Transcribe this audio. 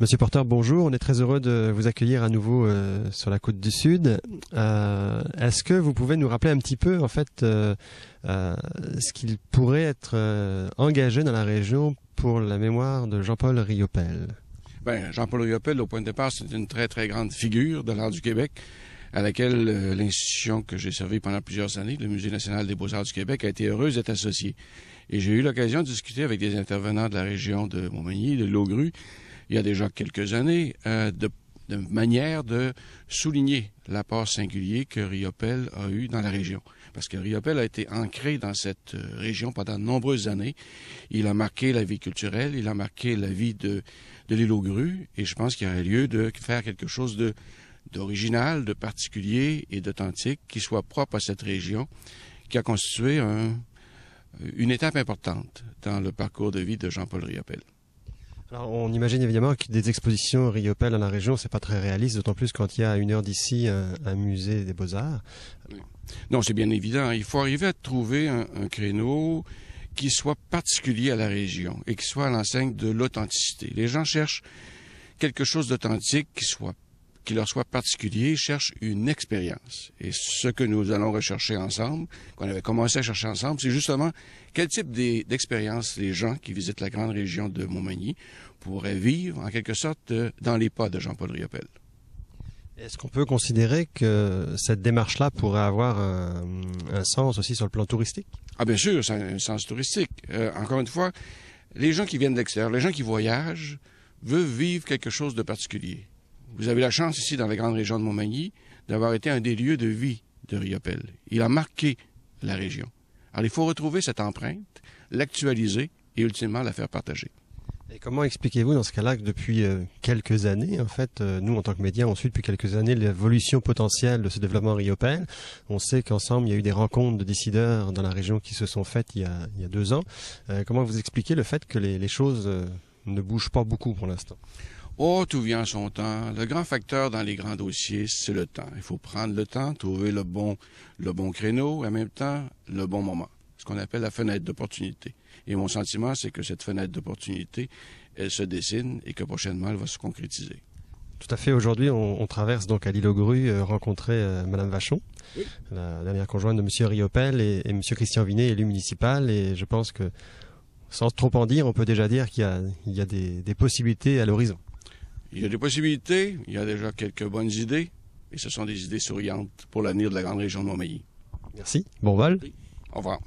Monsieur Porter, bonjour. On est très heureux de vous accueillir à nouveau sur la côte du Sud. Est-ce que vous pouvez nous rappeler un petit peu, en fait, ce qu'il pourrait être engagé dans la région pour la mémoire de Jean-Paul Riopelle? Bien, Jean-Paul Riopelle, au point de départ, c'est une très, très grande figure de l'art du Québec, à laquelle l'institution que j'ai servi pendant plusieurs années, le Musée national des beaux-arts du Québec, a été heureuse d'être associée. Et j'ai eu l'occasion de discuter avec des intervenants de la région de Montmagny, de Laugrue, il y a déjà quelques années, de manière de souligner l'apport singulier que Riopelle a eu dans la région. Parce que Riopelle a été ancré dans cette région pendant de nombreuses années. Il a marqué la vie culturelle, il a marqué la vie de l'île Laugrue, et je pense qu'il y aurait lieu de faire quelque chose d'original, de particulier et d'authentique qui soit propre à cette région, qui a constitué une étape importante dans le parcours de vie de Jean-Paul Riopelle. Alors, on imagine évidemment que des expositions Riopelle dans la région, c'est pas très réaliste, d'autant plus quand il y a à 1 heure d'ici un musée des Beaux-Arts. Oui. Non, c'est bien évident. Il faut arriver à trouver un créneau qui soit particulier à la région et qui soit à l'enseigne de l'authenticité. Les gens cherchent quelque chose d'authentique qui leur soit particulier, cherchent une expérience. Et ce que nous allons rechercher ensemble, qu'on avait commencé à chercher ensemble, c'est justement quel type d'expérience les gens qui visitent la grande région de Montmagny pourraient vivre, en quelque sorte, dans les pas de Jean-Paul Riopelle. Est-ce qu'on peut considérer que cette démarche-là pourrait avoir un sens aussi sur le plan touristique? Ah, bien sûr, c'est un sens touristique. Encore une fois, les gens qui viennent de l'extérieur, les gens qui voyagent, veulent vivre quelque chose de particulier. Vous avez la chance ici, dans la grande région de Montmagny, d'avoir été un des lieux de vie de Riopelle. Il a marqué la région. Alors, il faut retrouver cette empreinte, l'actualiser et ultimement la faire partager. Et comment expliquez-vous dans ce cas-là que depuis quelques années, en fait, nous en tant que médias, on suit depuis quelques années l'évolution potentielle de ce développement Riopelle. On sait qu'ensemble, il y a eu des rencontres de décideurs dans la région qui se sont faites il y a 2 ans. Comment vous expliquez le fait que les choses ne bougent pas beaucoup pour l'instant? Oh, tout vient en son temps. Le grand facteur dans les grands dossiers, c'est le temps. Il faut prendre le temps, trouver le bon créneau, et en même temps, le bon moment. Ce qu'on appelle la fenêtre d'opportunité. Et mon sentiment, c'est que cette fenêtre d'opportunité, elle se dessine et que prochainement, elle va se concrétiser. Tout à fait. Aujourd'hui, on traverse donc à l'île Laugrue rencontrer Madame Vachon, oui, la dernière conjointe de Monsieur Riopelle, et Monsieur Christian Vinet, élu municipal. Et je pense que, sans trop en dire, on peut déjà dire qu'il y a des possibilités à l'horizon. Il y a des possibilités, il y a déjà quelques bonnes idées, et ce sont des idées souriantes pour l'avenir de la grande région de Montmagny. Merci. Bon vol. Oui. Au revoir.